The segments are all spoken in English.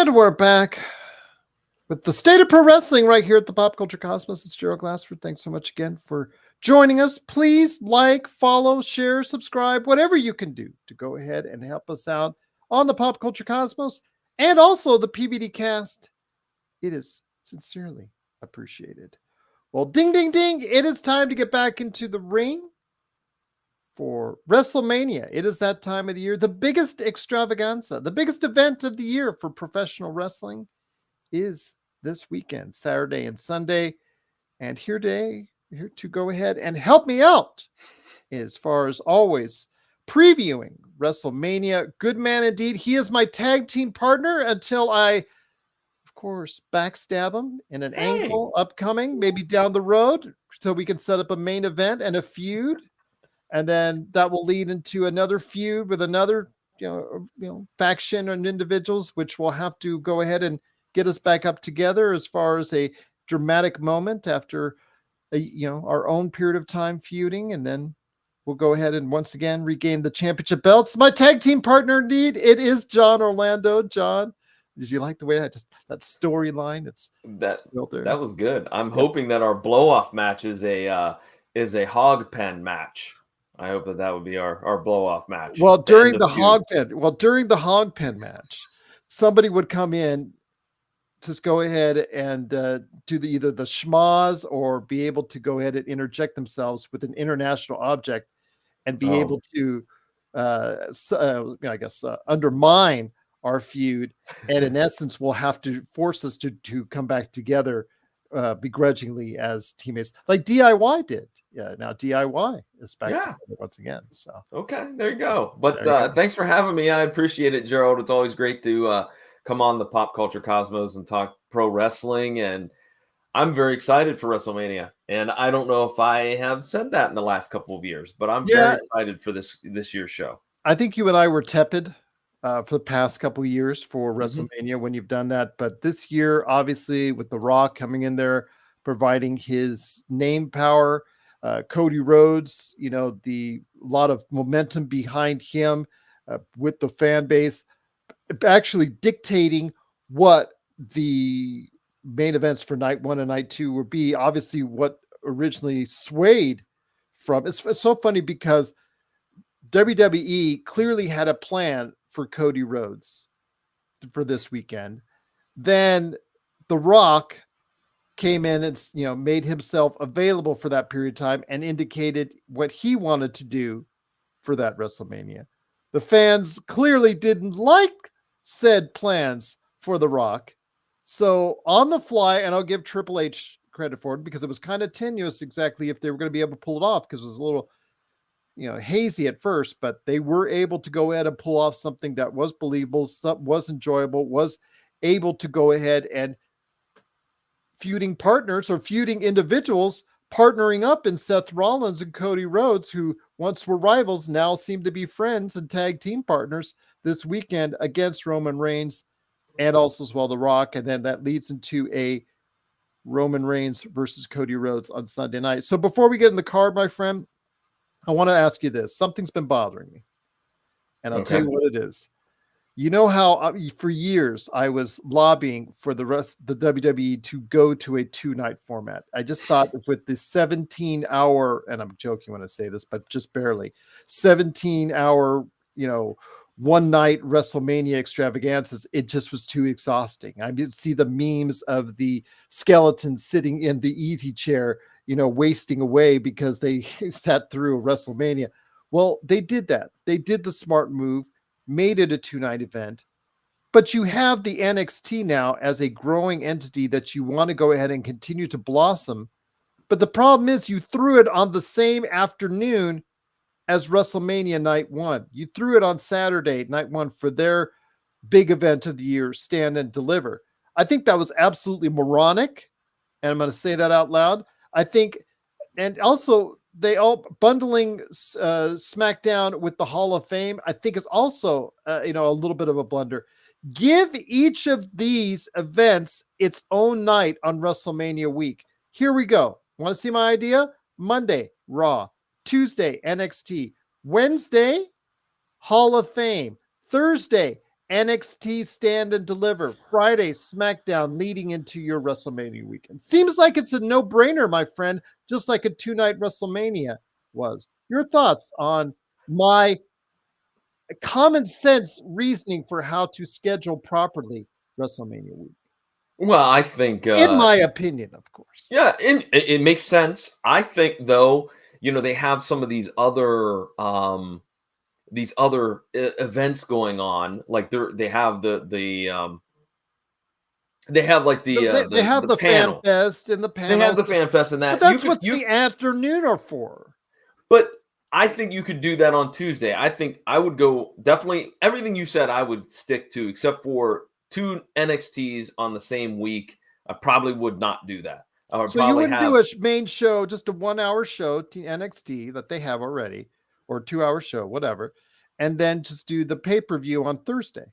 And we're back with the state of pro wrestling right here at the Pop Culture Cosmos. It's Gerald Glassford. Thanks so much again for joining us. Please like, follow, share, subscribe, whatever you can do to go ahead and help us out on the Pop Culture Cosmos and also the PVD Cast. It is sincerely appreciated. Well, ding, ding, ding. It is time to get back into the ring for Wrestlemania. It is that time of the year. The biggest extravaganza, the biggest event of the year for professional wrestling is this weekend, Saturday and Sunday. And here to go ahead and help me out, as far as always, previewing WrestleMania. Good man indeed. He is my tag team partner until I, of course, backstab him in an angle upcoming, maybe down the road, so we can set up a main event and a feud. And then that will lead into another feud with another, faction and individuals, which will have to go ahead and get us back up together as far as a dramatic moment after, our own period of time feuding. And then we'll go ahead and once again regain the championship belts. My tag team partner, indeed, it is John Orlando. John, did you like the way that storyline? That was good. I'm hoping that our blow off match is a hog pen match. I hope that would be our blow off match. Well, during the hog pen match, somebody would come in, just go ahead and do either the schmoz or be able to go ahead and interject themselves with an international object and be able to, undermine our feud. And in essence, will have to force us to come back together begrudgingly as teammates, like DIY did. Yeah, now DIY is back together once again. So okay, there you go. But thanks for having me. I appreciate it, Gerald. It's always great to come on the Pop Culture Cosmos and talk pro wrestling. And I'm very excited for WrestleMania. And I don't know if I have said that in the last couple of years, but I'm very excited for this year's show. I think you and I were tepid for the past couple of years for WrestleMania when you've done that. But this year, obviously, with The Rock coming in there, providing his name power, Cody Rhodes, a lot of momentum behind him with the fan base, actually dictating what the main events for night one and night two would be. Obviously, what originally swayed from it's so funny because WWE clearly had a plan for Cody Rhodes for this weekend. Then The Rock came in and made himself available for that period of time and indicated what he wanted to do for that WrestleMania. The fans clearly didn't like said plans for The Rock. So on the fly, and I'll give Triple H credit for it because it was kind of tenuous exactly if they were going to be able to pull it off, because it was a little hazy at first, but they were able to go ahead and pull off something that was believable, was enjoyable, was able to go ahead and feuding partners or feuding individuals partnering up in Seth Rollins and Cody Rhodes, who once were rivals, now seem to be friends and tag team partners this weekend against Roman Reigns and also as well The Rock. And then that leads into a Roman Reigns versus Cody Rhodes on Sunday night. So before we get in the card, my friend, I want to ask you this. Something's been bothering me, and I'll tell you what it is. You know how for years I was lobbying for the WWE to go to a 2-night format. I just thought with the 17-hour, and I'm joking when I say this, but just barely 17-hour, one night WrestleMania extravaganzas, it just was too exhausting. I did see the memes of the skeleton sitting in the easy chair, wasting away because they sat through a WrestleMania. Well, they did that. They did the smart move, made it a 2-night event, but you have the NXT now as a growing entity that you want to go ahead and continue to blossom. But the problem is you threw it on the same afternoon as WrestleMania night one. You threw it on Saturday night one for their big event of the year, Stand and Deliver. I think that was absolutely moronic. And I'm going to say that out loud. I think, and also they all bundling SmackDown with the Hall of Fame, I think is also, a little bit of a blunder. Give each of these events its own night on WrestleMania week. Here we go. Want to see my idea? Monday, Raw. Tuesday, NXT. Wednesday, Hall of Fame. Thursday, NXT Stand and Deliver, Friday SmackDown leading into your WrestleMania weekend. Seems like it's a no-brainer, my friend, just like a 2-night WrestleMania was. Your thoughts on my common sense reasoning for how to schedule properly WrestleMania week? Well, I think, in my opinion, of course. Yeah, it makes sense. I think, though, they have some of these other events going on. Like they have they have like They have the fan panel. fest and the They have panels. the fan fest and But that. that's what the afternoon are for. But I think you could do that on Tuesday. I think I would go definitely everything you said I would stick to, except for 2 NXTs on the same week. I probably would not do that. So you wouldn't do a main show, just a 1-hour show, NXT that they have already, or a 2-hour show, whatever, and then just do the pay-per-view on Thursday.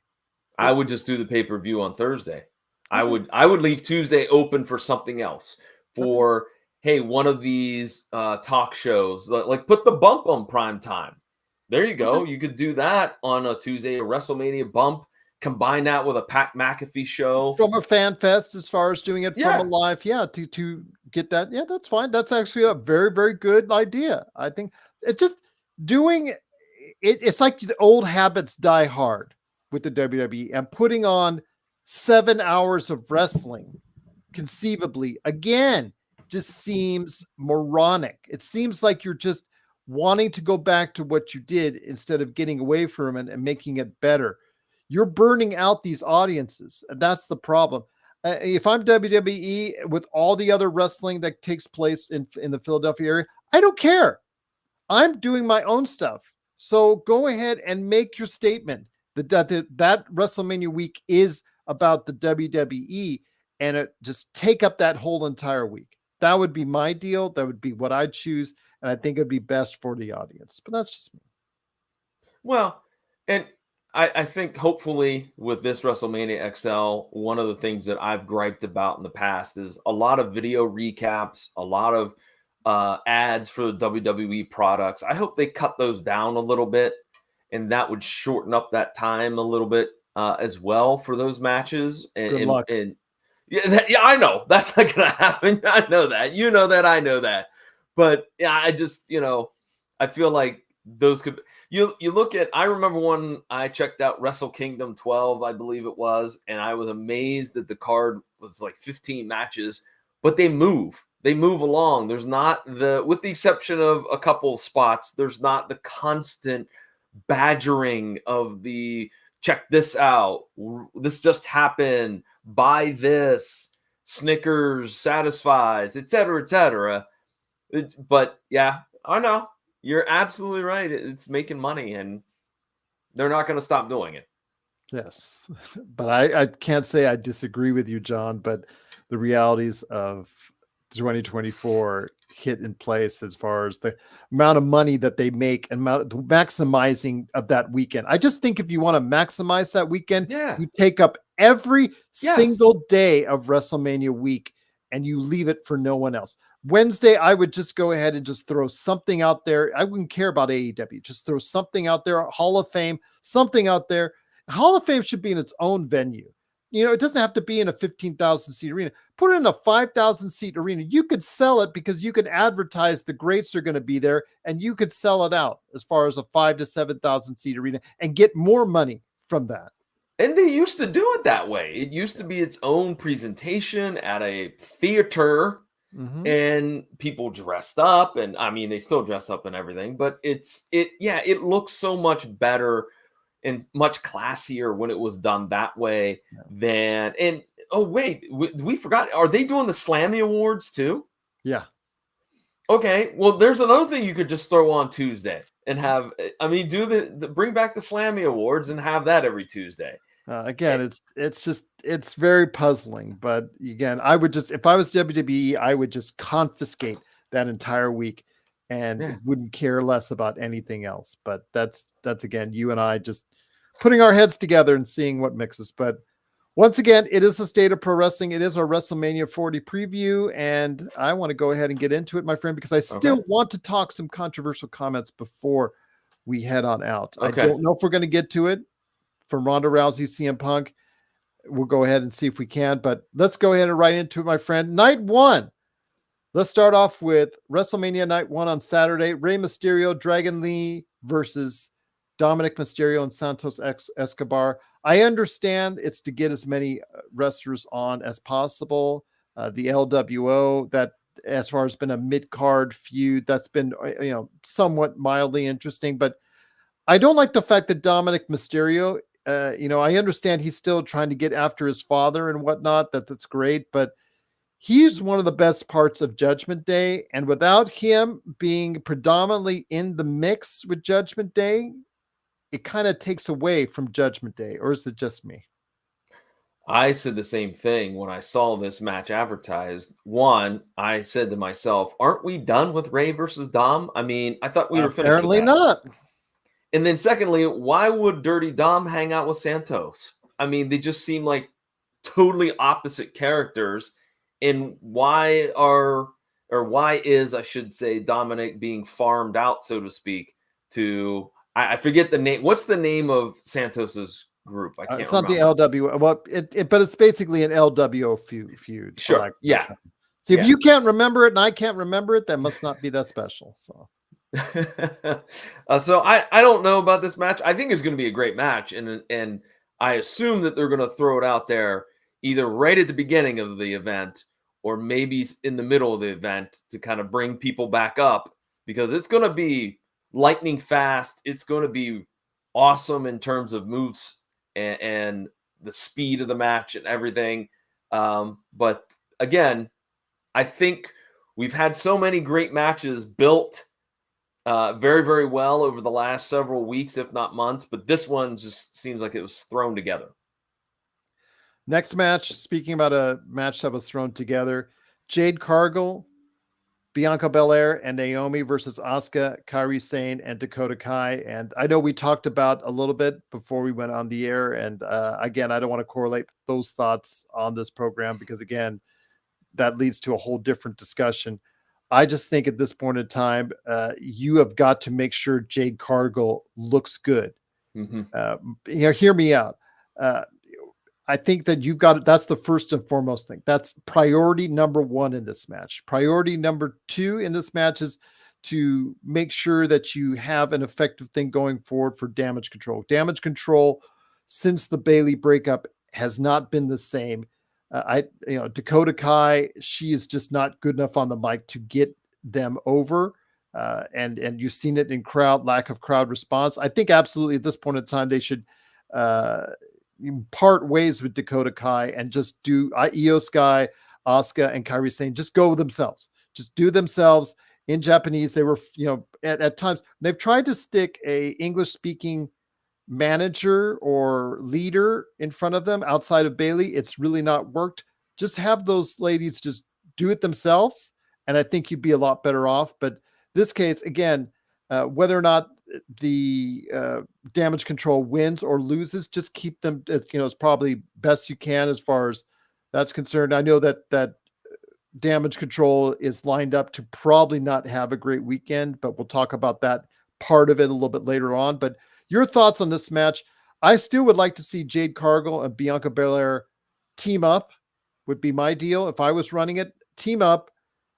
I would just do the pay-per-view on Thursday. Okay. I would leave Tuesday open for something else. For hey, one of these talk shows, like put the bump on prime time. There you go. You could do that on a Tuesday, a WrestleMania bump. Combine that with a Pat McAfee show from a fan fest, as far as doing it from a live, to get that. Yeah, that's fine. That's actually a very, very good idea. I think it's just doing it. It's like the old habits die hard with the WWE, and putting on 7 hours of wrestling conceivably again just seems moronic. It seems like you're just wanting to go back to what you did instead of getting away from it and making it better. You're burning out these audiences. And that's the problem. If I'm WWE with all the other wrestling that takes place in the Philadelphia area, I don't care. I'm doing my own stuff. So go ahead and make your statement that WrestleMania week is about the WWE, and it just take up that whole entire week. That would be my deal. That would be what I'd choose. And I think it'd be best for the audience. But that's just me. Well, and I think hopefully with this WrestleMania XL, one of the things that I've griped about in the past is a lot of video recaps, a lot of ads for the WWE products. I hope they cut those down a little bit, and that would shorten up that time a little bit as well for those matches. Good luck. And yeah, I know that's not going to happen. I know that. You know that. I know that. But yeah, I just, I feel like those could you look at. I remember when I checked out Wrestle Kingdom 12, I believe it was, and I was amazed that the card was like 15 matches, but they move along. There's not with the exception of a couple of spots, there's not the constant badgering of the check this out, this just happened, buy this, Snickers satisfies, etc. But yeah, I know. You're absolutely right. It's making money, and they're not going to stop doing it. Yes, but I can't say I disagree with you, John, but the realities of 2024 hit in place as far as the amount of money that they make and maximizing of that weekend. I just think if you want to maximize that weekend, you take up every single day of WrestleMania week and you leave it for no one else. Wednesday, I would just go ahead and just throw something out there. I wouldn't care about AEW. Just throw something out there, Hall of Fame, something out there. Hall of Fame should be in its own venue. It doesn't have to be in a 15,000 seat arena. Put it in a 5,000 seat arena. You could sell it because you could advertise the greats are going to be there, and you could sell it out as far as a 5,000 to 7,000 seat arena and get more money from that. And they used to do it that way. It used to be its own presentation at a theater. Mm-hmm. And people dressed up, and I mean, they still dress up and everything, but it looks so much better and much classier when it was done that way than. And oh wait, we forgot. Are they doing the Slammy Awards too? Yeah. Okay. Well, there's another thing you could just throw on Tuesday and have. I mean, do the bring back the Slammy Awards and have that every Tuesday. Again, it's very puzzling, but again, I would just, if I was WWE, I would just confiscate that entire week and wouldn't care less about anything else. But that's again, you and I just putting our heads together and seeing what mixes. But once again, it is the state of pro wrestling. It is our WrestleMania 40 preview, and I want to go ahead and get into it, my friend, because I still want to talk some controversial comments before we head on out. I don't know if we're going to get to it. from Ronda Rousey, CM Punk. We'll go ahead and see if we can, but let's go ahead and right into it, my friend. Night one. Let's start off with WrestleMania Night 1 on Saturday. Rey Mysterio, Dragon Lee versus Dominic Mysterio and Santos Escobar. I understand it's to get as many wrestlers on as possible. The LWO, that as far as been a mid-card feud, that's been somewhat mildly interesting, but I don't like the fact that Dominic Mysterio, I understand he's still trying to get after his father and whatnot. That's great, but he's one of the best parts of Judgment Day. And without him being predominantly in the mix with Judgment Day, it kind of takes away from Judgment Day. Or is it just me? I said the same thing when I saw this match advertised. One, I said to myself, aren't we done with Rey versus Dom? I mean, I thought we were finished with Apparently that. not. And then secondly, why would Dirty Dom hang out with Santos? I mean, they just seem like totally opposite characters. And why is, I should say, Dominic being farmed out, so to speak, to, I forget the name. What's the name of Santos's group? I can't remember. It's not the LW. Well, but it's basically an LWO feud. Sure. Yeah. So if you can't remember it and I can't remember it, that must not be that special. So. So I don't know about this match. I think it's going to be a great match, and I assume that they're going to throw it out there either right at the beginning of the event or maybe in the middle of the event to kind of bring people back up, because it's going to be lightning fast. It's going to be awesome in terms of moves and the speed of the match and everything. But again, I think we've had so many great matches built very, very well over the last several weeks, if not months, but this one just seems like it was thrown together. Next match, speaking about a match that was thrown together, Jade Cargill, Bianca Belair, and Naomi versus Asuka, Kairi Sane, and Dakota Kai. And I know we talked about a little bit before we went on the air. And again, I don't want to correlate those thoughts on this program because, again, that leads to a whole different discussion. I just think at this point in time, you have got to make sure Jade Cargill looks good. Mm-hmm. Hear me out. I think that you've got, that's the first and foremost thing. That's priority number one in this match. Priority number two in this match is to make sure that you have an effective thing going forward for Damage Control. Damage Control, since the Bayley breakup, has not been the same. Dakota Kai, she is just not good enough on the mic to get them over. And you've seen it in lack of crowd response. I think absolutely at this point in time, they should part ways with Dakota Kai and just do Io Sky, Asuka, and Kairi Sane just go themselves. Just do themselves. In Japanese, they were, at times, they've tried to stick a English-speaking manager or leader in front of them outside of Bayley. It's really not worked. Just have those ladies just do it themselves, and I think you'd be a lot better off. But this case, again, whether or not the Damage Control wins or loses, just keep them, as probably best you can as far as that's concerned. I know that Damage Control is lined up to probably not have a great weekend, but we'll talk about that part of it a little bit later on. But your thoughts on this match? I still would like to see Jade Cargill and Bianca Belair team up, would be my deal. If I was running it, team up,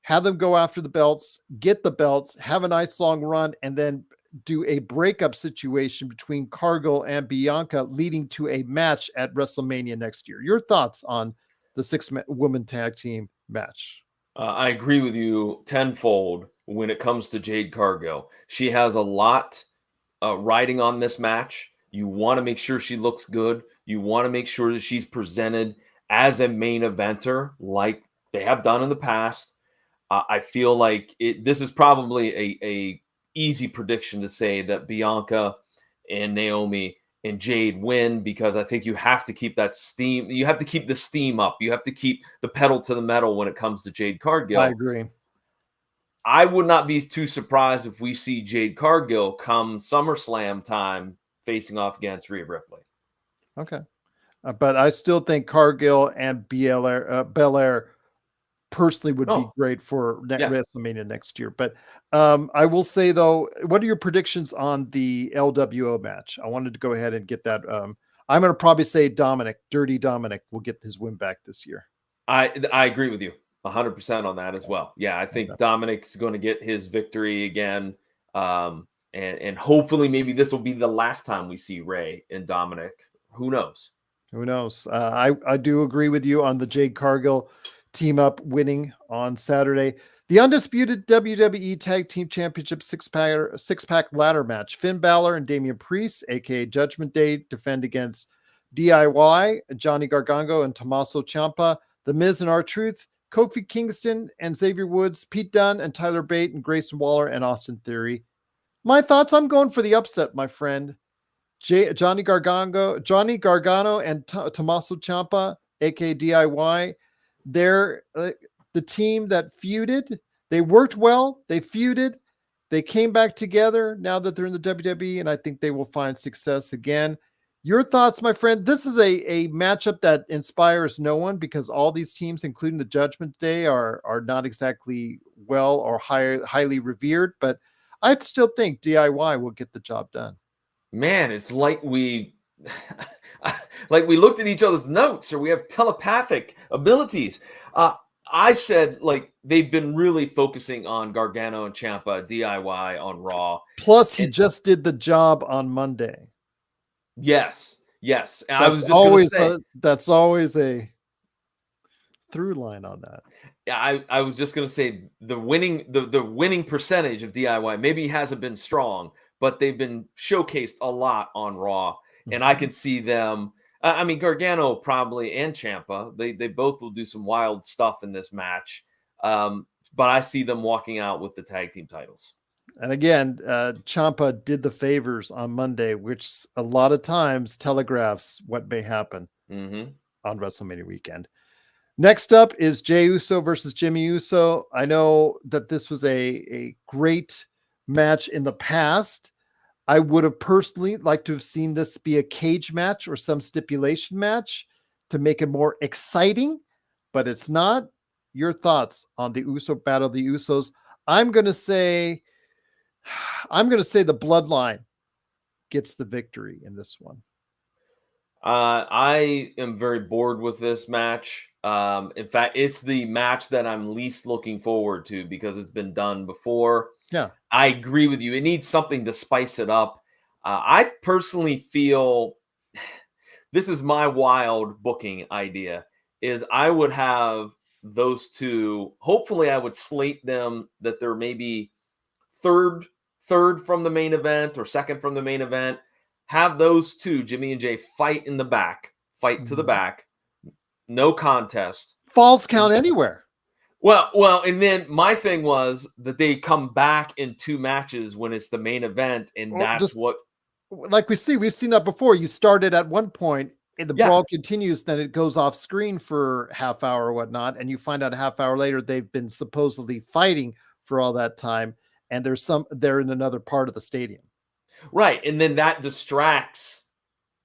have them go after the belts, get the belts, have a nice long run, and then do a breakup situation between Cargill and Bianca leading to a match at WrestleMania next year. Your thoughts on the 6-woman tag team match? I agree with you tenfold when it comes to Jade Cargill. She has a lot riding on this match. You want to make sure she looks good. You want to make sure that she's presented as a main eventer like they have done in the past. I feel like this is probably a easy prediction to say that Bianca and Naomi and Jade win, because I think you have to keep that steam. You have to keep the steam up. You have to keep the pedal to the metal when it comes to Jade Cargill. I agree. I would not be too surprised if we see Jade Cargill come SummerSlam time facing off against Rhea Ripley. Okay. But I still think Cargill and Belair personally would be great for WrestleMania next year. But I will say, though, what are your predictions on the LWO match? I wanted to go ahead and get that. I'm going to probably say Dirty Dominic will get his win back this year. I agree with you 100% on that as well. Yeah, I think Dominic's going to get his victory again. And hopefully maybe this will be the last time we see Ray and Dominic. Who knows? Who knows? I do agree with you on the Jade Cargill team up winning on Saturday. The undisputed WWE Tag Team Championship six-pack ladder match. Finn Balor and Damian Priest, aka Judgment Day, defend against DIY, Johnny Gargano and Tommaso Ciampa, The Miz and R-Truth, Kofi Kingston and Xavier Woods, Pete Dunne and Tyler Bate, and Grayson Waller and Austin Theory. My thoughts, I'm going for the upset, my friend. Johnny Gargano and Tommaso Ciampa, aka DIY, they're the team that feuded. They worked well. They feuded. They came back together now that they're in the WWE, and I think they will find success again. Your thoughts, my friend? This is a matchup that inspires no one because all these teams, including the Judgment Day, are not exactly well or highly revered, but I still think DIY will get the job done. Man, it's like we looked at each other's notes, or we have telepathic abilities. I said, like, they've been really focusing on Gargano and Ciampa, DIY on Raw. Plus, he just did the job on Monday. Yes. And I was just going to say that's always a through line on that. Yeah, I was just going to say the winning percentage of DIY maybe hasn't been strong, but they've been showcased a lot on Raw, and I can see them. I mean, Gargano probably and Ciampa, they both will do some wild stuff in this match, but I see them walking out with the tag team titles. And again, Ciampa did the favors on Monday, which a lot of times telegraphs what may happen on WrestleMania weekend. Next up is Jey Uso versus Jimmy Uso. I know that this was a great match in the past. I would have personally liked to have seen this be a cage match or some stipulation match to make it more exciting, but it's not. Your thoughts on the Uso battle, the Usos? I'm going to say the Bloodline gets the victory in this one. I am very bored with this match. In fact, it's the match that I'm least looking forward to because it's been done before. Yeah, I agree with you. It needs something to spice it up. I personally feel this is my wild booking idea is I would have those two. Hopefully I would slate them that they're maybe third from the main event or second from the main event. Have those two, Jimmy and Jay, fight in the back, to the back. No contest. Falls count anywhere. Well, and then my thing was that they come back in two matches when it's the main event, and that's what. Like we've seen that before. You started at one point, and the brawl continues, then it goes off screen for half hour or whatnot, and you find out a half hour later they've been supposedly fighting for all that time, and they're in another part of the stadium. Right, and then that distracts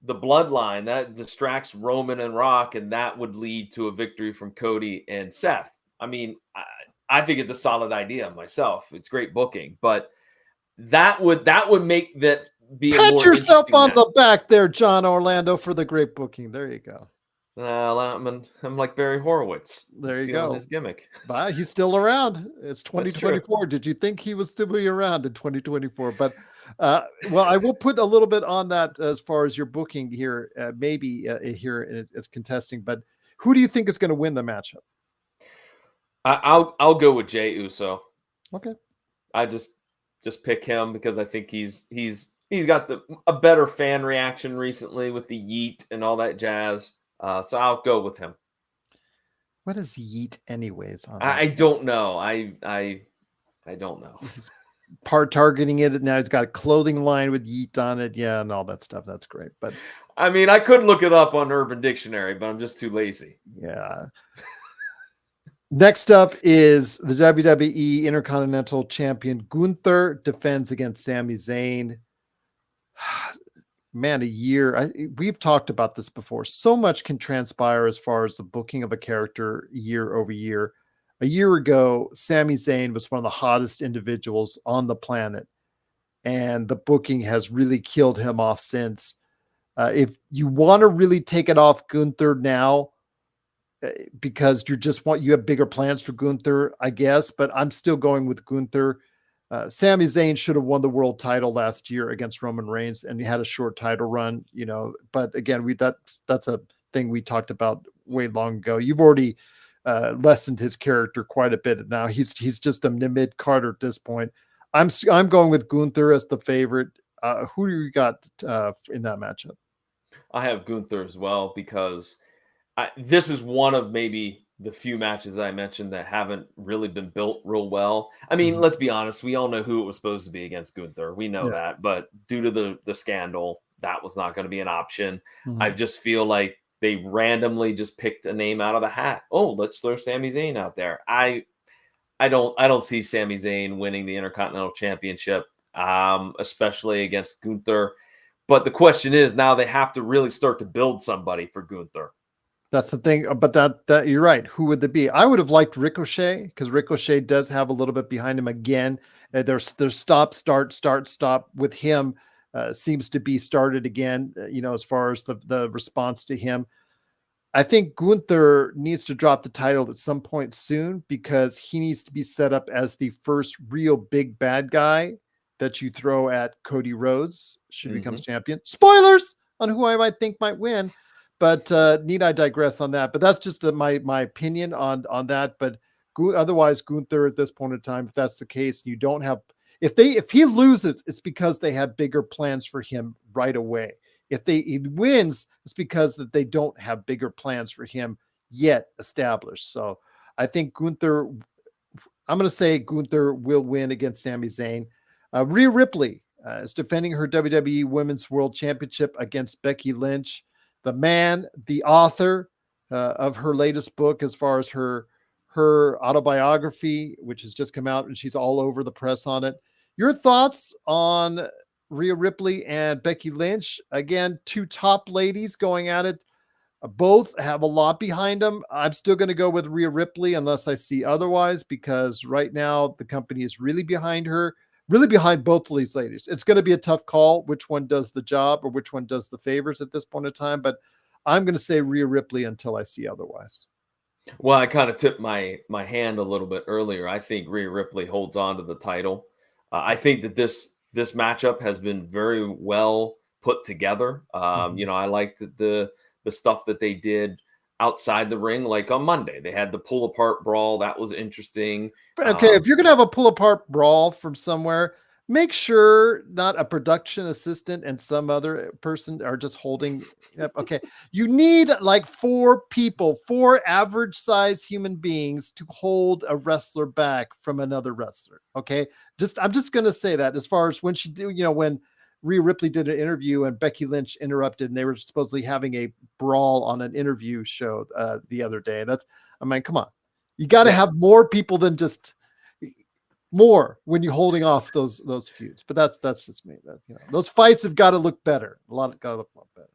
the Bloodline, that distracts Roman and Rock, and that would lead to a victory from Cody and Seth. I mean, I think it's a solid idea myself. It's great booking, but that would make that be pat yourself on the back there, John Orlando, for the great booking. There you go. Well, I'm like Barry Horowitz. There you go. His gimmick. But he's still around. It's 2024. Did you think he was still be around in 2024? But well, I will put a little bit on that as far as your booking here, maybe here as contesting. But who do you think is going to win the matchup? I'll go with Jey Uso. Okay. I just pick him because I think he's got a better fan reaction recently with the yeet and all that jazz. So I'll go with him. What is yeet anyways? I don't know. I don't know. He's targeting it now. He's got a clothing line with yeet on it. Yeah, and all that stuff. That's great. But I mean, I could look it up on Urban Dictionary, but I'm just too lazy. Yeah. Next up is the WWE Intercontinental Champion Gunther defends against Sami Zayn. Man, a year. We've talked about this before. So much can transpire as far as the booking of a character year over year. A year ago, Sami Zayn was one of the hottest individuals on the planet, and the booking has really killed him off since. If you want to really take it off Gunther now, because you have bigger plans for Gunther, I guess, but I'm still going with Gunther. Sami Zayn should have won the world title last year against Roman Reigns, and he had a short title run, but again, that's a thing we talked about way long ago. You've already lessened his character quite a bit now. He's just a mid Carter at this point. I'm going with Gunther as the favorite. Who do you got in that matchup? I have Gunther as well, because this is one of maybe the few matches I mentioned that haven't really been built real well. I mean, let's be honest. We all know who it was supposed to be against Gunther. We know that. But due to the scandal, that was not going to be an option. I just feel like they randomly just picked a name out of the hat. Oh, let's throw Sami Zayn out there. I don't see Sami Zayn winning the Intercontinental Championship, especially against Gunther. But the question is, now they have to really start to build somebody for Gunther. That's the thing, but that you're right. Who would it be? I would have liked Ricochet, because Ricochet does have a little bit behind him again. There's stop, start with him seems to be started again. As far as the response to him, I think Gunther needs to drop the title at some point soon, because he needs to be set up as the first real big bad guy that you throw at Cody Rhodes should he becomes champion. Spoilers on who I might think might win. But need I digress on that? But that's just my opinion on that. But otherwise, Gunther at this point in time, if that's the case, you don't have. If he loses, it's because they have bigger plans for him right away. If he wins, it's because that they don't have bigger plans for him yet established. So I think Gunther. I'm going to say Gunther will win against Sami Zayn. Rhea Ripley is defending her WWE Women's World Championship against Becky Lynch. The author of her latest book, as far as her autobiography, which has just come out, and she's all over the press on it. Your thoughts on Rhea Ripley and Becky Lynch? Again, two top ladies going at it. Both have a lot behind them. I'm still going to go with Rhea Ripley unless I see otherwise, because right now the company is really behind her. Really behind both of these ladies. It's going to be a tough call which one does the job or which one does the favors at this point in time, but I'm going to say Rhea Ripley until I see otherwise. Well, I kind of tipped my hand a little bit earlier. I think Rhea Ripley holds on to the title. I think that this matchup has been very well put together. I like the stuff that they did outside the ring, like on Monday. They had the pull apart brawl. That was interesting. Okay, if you're going to have a pull apart brawl from somewhere, make sure not a production assistant and some other person are just holding up. Okay, you need like four average size human beings to hold a wrestler back from another wrestler. Okay, I'm just going to say that, as far as when when Rhea Ripley did an interview and Becky Lynch interrupted, and they were supposedly having a brawl on an interview show the other day. Come on. You got to have more people than just more when you're holding off those feuds. But that's just me. Those fights have got to look better. Got to look a lot better.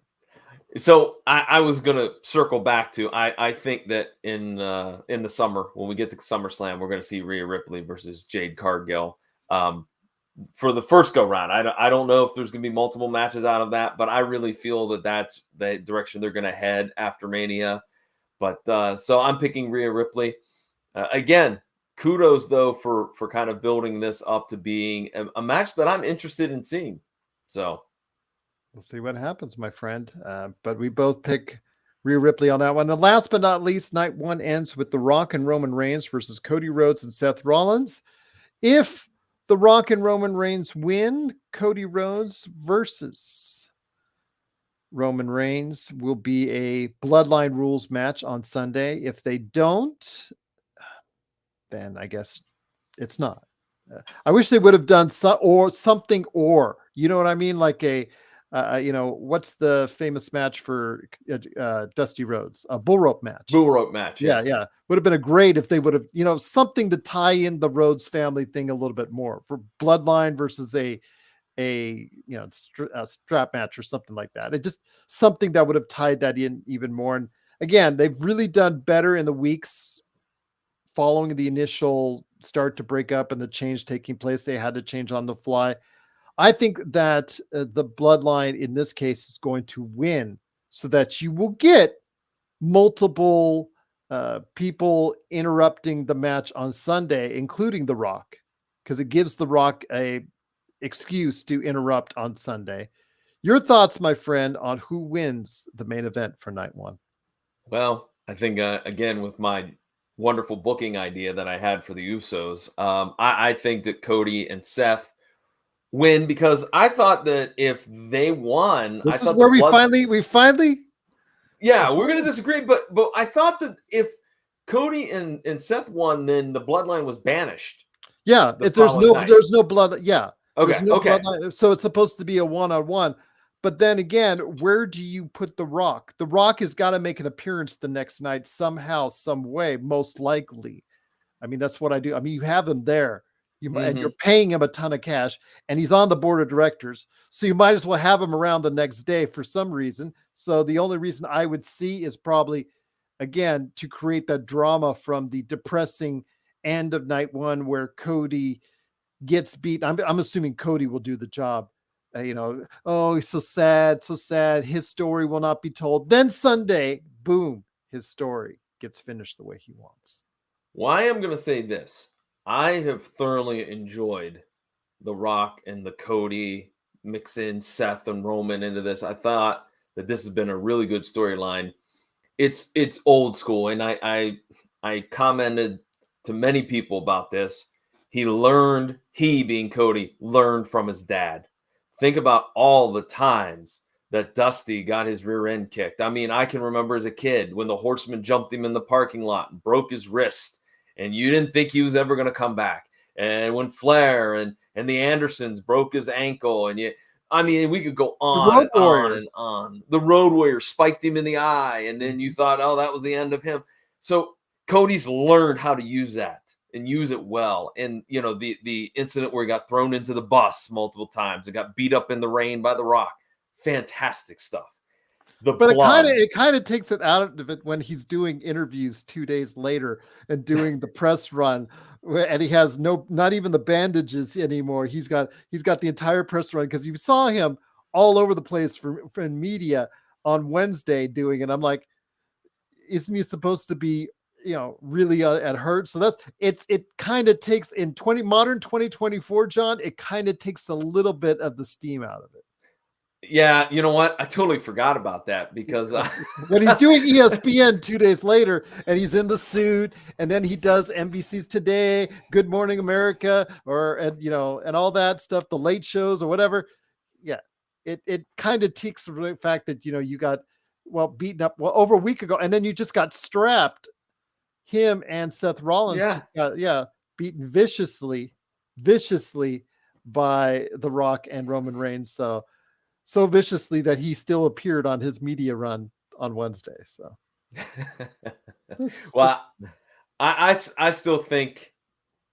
So I was gonna circle back to I think that in the summer, when we get to SummerSlam, we're gonna see Rhea Ripley versus Jade Cargill for the first go round. I don't know if there's gonna be multiple matches out of that, but I really feel that that's the direction they're gonna head after Mania. But so I'm picking Rhea Ripley. Again, kudos though for kind of building this up to being a match that I'm interested in seeing. So we'll see what happens, my friend. But we both pick Rhea Ripley on that one. And last but not least, night one ends with The Rock and Roman Reigns versus Cody Rhodes and Seth Rollins. If The Rock and Roman Reigns win, Cody Rhodes versus Roman Reigns will be a Bloodline Rules match on Sunday. If they don't, then I guess it's not. I wish they would have done something, you know what I mean? Like what's the famous match for Dusty Rhodes? A bull rope match. Yeah. Would have been great if they would have, something to tie in the Rhodes family thing a little bit more for Bloodline versus a strap match or something like that. It just something that would have tied that in even more. And again, they've really done better in the weeks following the initial start to break up and the change taking place. They had to change on the fly. I think that the bloodline in this case is going to win so that you will get multiple people interrupting the match on Sunday, including The Rock, because it gives The Rock a excuse to interrupt on Sunday. Your thoughts, my friend, on who wins the main event for night one? Well, I think again with my wonderful booking idea that I had for the Usos, I think that Cody and Seth win because I thought that if they won, I This is thought where the we blood. finally. Yeah, we're gonna disagree, but I thought that if Cody and Seth won, then the bloodline was banished. Yeah, The if there's following night. no blood. Yeah, there's Okay, no okay. bloodline. So it's supposed to be a one-on-one. But then again, where do you put The Rock? The Rock has got to make an appearance the next night somehow, some way, most likely. I mean, that's what I do. I mean, you have him there, and you're paying him a ton of cash, and he's on the board of directors. So you might as well have him around the next day for some reason. So the only reason I would see is probably, again, to create that drama from the depressing end of night one where Cody gets beat. I'm assuming Cody will do the job. Oh, he's so sad, so sad. His story will not be told. Then Sunday, boom, his story gets finished the way he wants. Well, I am going to say this. I have thoroughly enjoyed The Rock and the Cody mix in Seth and Roman into this. I thought that this has been a really good storyline. It's old school, and I commented to many people about this. He being Cody, learned from his dad. Think about all the times that Dusty got his rear end kicked. I mean, I can remember as a kid when the Horseman jumped him in the parking lot and broke his wrist, and you didn't think he was ever going to come back. And when Flair and the Andersons broke his ankle, and we could go on and on and on. The Road Warriors spiked him in the eye, and then you thought, oh, that was the end of him. So Cody's learned how to use that and use it well. And, the incident where he got thrown into the bus multiple times and got beat up in the rain by The Rock. Fantastic stuff. But it kind of takes it out of it when he's doing interviews 2 days later and doing the press run, and he has not even the bandages anymore. He's got the entire press run because you saw him all over the place for media on Wednesday doing it. I'm like, isn't he supposed to be really at hurt? So it kind of takes in modern 2024, John. It kind of takes a little bit of the steam out of it. Yeah, you know what? I totally forgot about that because when he's doing ESPN 2 days later and he's in the suit, and then he does NBC's Today, Good Morning America, and all that stuff, the late shows or whatever. Yeah, it kind of takes the fact that you got beaten up over a week ago, and then you just got strapped. Him and Seth Rollins just got beaten viciously by The Rock and Roman Reigns. So viciously that he still appeared on his media run on Wednesday. So, I still think,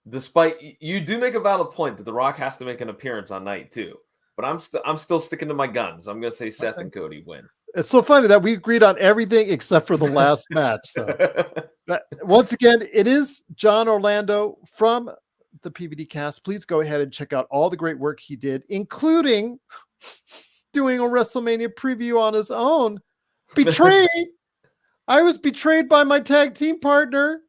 despite you do make a valid point that The Rock has to make an appearance on night 2, but I'm still sticking to my guns. I'm going to say Seth and Cody win. It's so funny that we agreed on everything except for the last match. So, once again, it is John Orlando from the PVD Cast. Please go ahead and check out all the great work he did, including doing a WrestleMania preview on his own. Betrayed. I was betrayed by my tag team partner.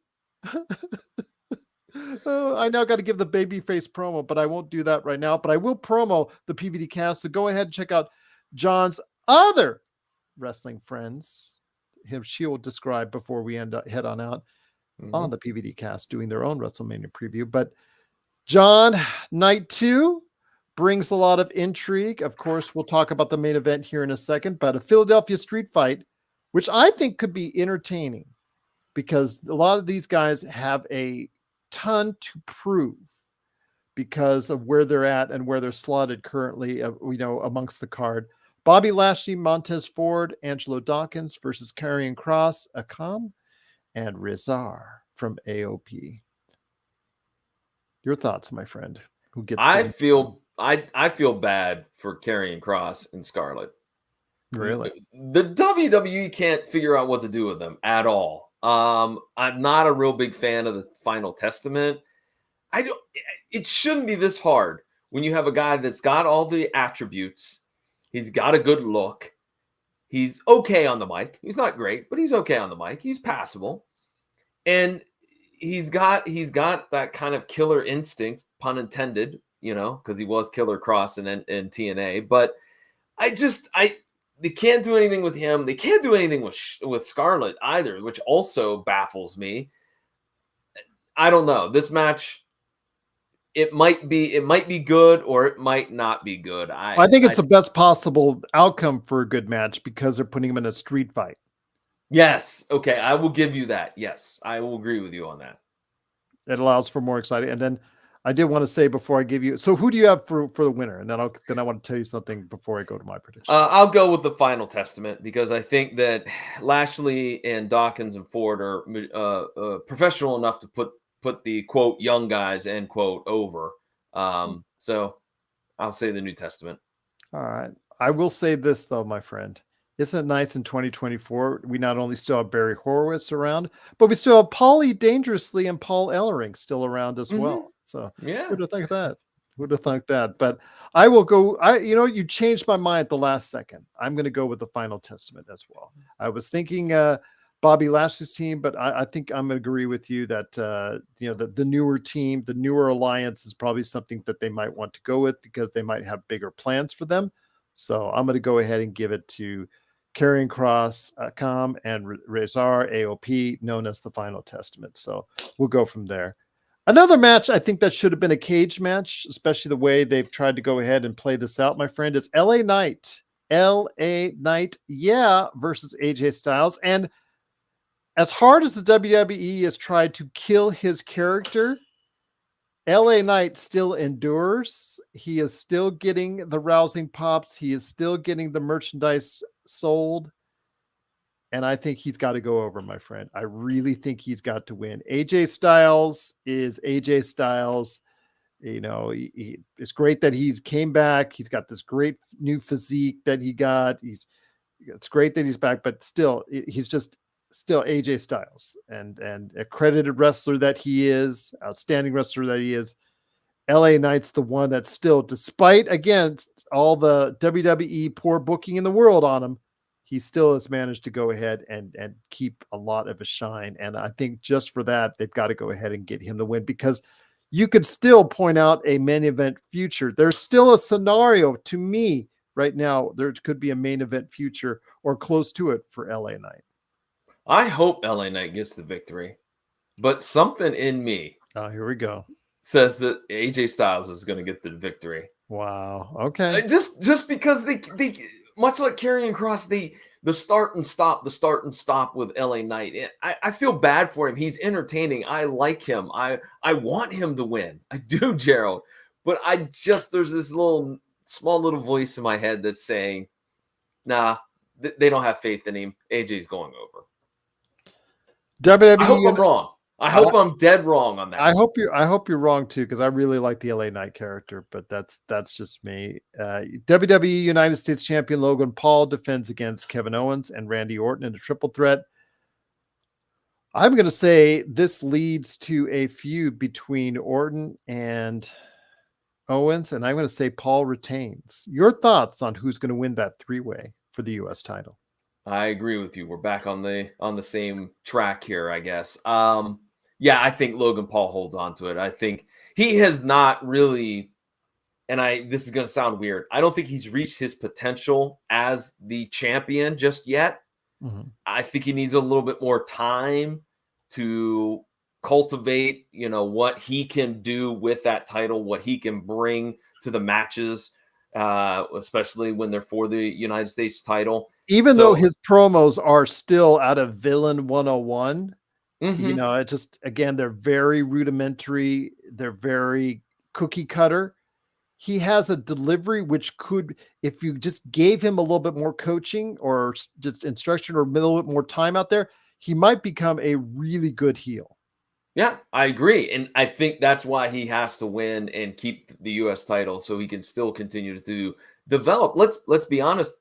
I now got to give the babyface promo, but I won't do that right now. But I will promo the PVD Cast. So go ahead and check out John's other wrestling friends. She will describe before we head on out on the PVD Cast doing their own WrestleMania preview. But John, night 2 brings a lot of intrigue. Of course, we'll talk about the main event here in a second, but a Philadelphia street fight, which I think could be entertaining because a lot of these guys have a ton to prove because of where they're at and where they're slotted currently, amongst the card. Bobby Lashley, Montez Ford, Angelo Dawkins versus Karrion Kross, Akam, and Rizar from AOP. Your thoughts, my friend? Who gets? I feel bad for Karrion Kross and Scarlett. Really? The WWE can't figure out what to do with them at all. I'm not a real big fan of the Final Testament. It shouldn't be this hard. when you have a guy that's got all the attributes, he's got a good look, he's okay on the mic. He's not great, but he's okay on the mic. He's passable. And he's got that kind of killer instinct, pun intended, because he was Killer Cross in TNA. But they can't do anything with him. They can't do anything with Scarlett either, which also baffles me. I don't know. This match, it might be good or it might not be good. I think it's the best possible outcome for a good match because they're putting him in a street fight. Yes. Okay. I will give you that. Yes. I will agree with you on that. It allows for more exciting. And then I did want to say before I give you, so who do you have for the winner? And then I want to tell you something before I go to my prediction. I'll go with the Final Testament because I think that Lashley and Dawkins and Ford are professional enough to put the quote young guys end quote over. So I'll say the New Testament. All right. I will say this though, my friend. Isn't it nice in 2024? We not only still have Barry Horowitz around, but we still have Paulie Dangerously and Paul Ellering still around as well. So yeah, who'd have thought that? Who'd have thought that? But I will go. You changed my mind at the last second. I'm going to go with the Final Testament as well. I was thinking Bobby Lashley's team, but I think I'm going to agree with you that the newer team, the newer alliance is probably something that they might want to go with because they might have bigger plans for them. So I'm going to go ahead and give it to Karrion Kross, Com, and Razor AOP, known as the Final Testament. So we'll go from there. Another match I think that should have been a cage match, especially the way they've tried to go ahead and play this out, my friend, is LA Knight. LA Knight, versus AJ Styles. And as hard as the WWE has tried to kill his character, LA Knight still endures. He is still getting the rousing pops. He is still getting the merchandise sold. And I think he's got to go over, my friend. I really think he's got to win. AJ Styles is AJ Styles. It's great that he's came back. He's got this great new physique that he got. It's great that he's back, but still, he's just still AJ Styles and accredited wrestler that he is, outstanding wrestler that he is. LA Knight's the one that still, despite again all the WWE poor booking in the world on him, he still has managed to go ahead and keep a lot of his shine. And I think just for that, they've got to go ahead and get him the win because you could still point out a main event future. There's still a scenario to me right now. There could be a main event future or close to it for LA Knight. I hope LA Knight gets the victory, but something in me, here we go, says that AJ Styles is going to get the victory. Wow. Okay. Just because they much like Karrion Kross, the start and stop with LA Knight. I feel bad for him. He's entertaining. I like him. I want him to win. I do, Gerald. But there's this small little voice in my head that's saying, nah, they don't have faith in him. AJ's going over. WWE, I hope I'm wrong. I hope I'm dead wrong on that. I hope you're wrong too, because I really like the LA Knight character, but that's just me. WWE United States Champion Logan Paul defends against Kevin Owens and Randy Orton in a triple threat. I'm going to say this leads to a feud between Orton and Owens, and I'm going to say Paul retains. Your thoughts on who's going to win that three-way for the U.S. title? I agree with you. We're back on the same track here, I guess. I think Logan Paul holds on to it. I think he has not really, and this is going to sound weird, I don't think he's reached his potential as the champion just yet. Mm-hmm. I think he needs a little bit more time to cultivate, what he can do with that title, what he can bring to the matches, especially when they're for the United States title. Even though his promos are still out of Villain 101, mm-hmm. It just, again, they're very rudimentary. They're very cookie cutter. He has a delivery which could, if you just gave him a little bit more coaching or just instruction or a little bit more time out there, he might become a really good heel. Yeah, I agree. And I think that's why he has to win and keep the U.S. title so he can still continue to develop. Let's be honest.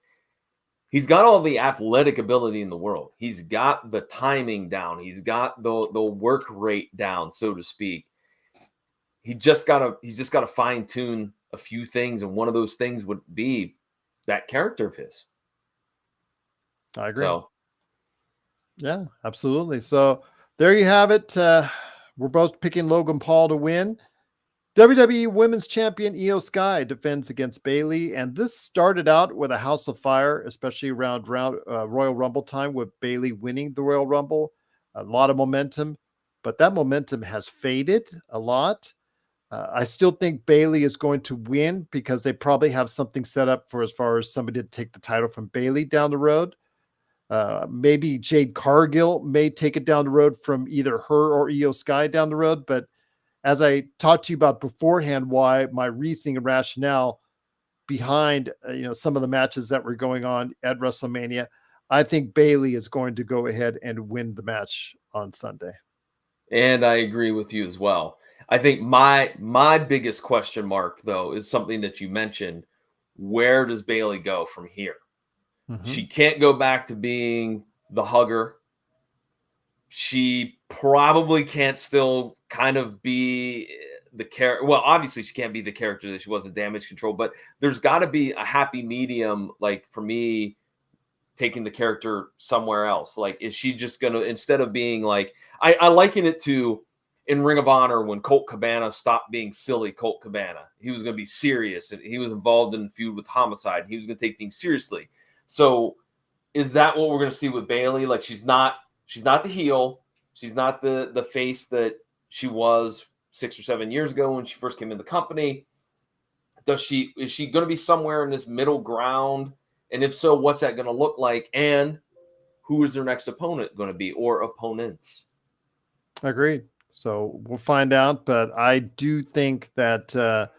He's got all the athletic ability in the world. He's got the timing down. He's got the work rate down, so to speak. He's just got to fine tune a few things, and one of those things would be that character of his. I agree. So, yeah, absolutely. So there you have it. We're both picking Logan Paul to win. WWE Women's Champion Io Sky defends against Bayley, and this started out with a house of fire, especially around Royal Rumble time, with Bayley winning the Royal Rumble. A lot of momentum, but that momentum has faded a lot. I still think Bayley is going to win because they probably have something set up for as far as somebody to take the title from Bayley down the road. Maybe Jade Cargill may take it down the road from either her or Io Sky down the road, but as I talked to you about beforehand, why my reasoning and rationale behind some of the matches that were going on at WrestleMania, I think Bayley is going to go ahead and win the match on Sunday. And I agree with you as well. I think my biggest question mark though is something that you mentioned. Where does Bayley go from here? Mm-hmm. She can't go back to being the hugger. She probably can't still kind of be the character. Well, obviously she can't be the character that she was in Damage Control, but there's got to be a happy medium, like for me, taking the character somewhere else. Like, is she just going to, instead of being like, I liken it to in Ring of Honor when Colt Cabana stopped being silly Colt Cabana. He was going to be serious, and he was involved in a feud with Homicide. He was going to take things seriously. So is that what we're going to see with Bayley? Like, she's not the heel. She's not the face that she was 6 or 7 years ago when she first came in the company. Is she going to be somewhere in this middle ground? And if so, what's that going to look like? And who is their next opponent going to be, or opponents? Agreed. So we'll find out. But I do think that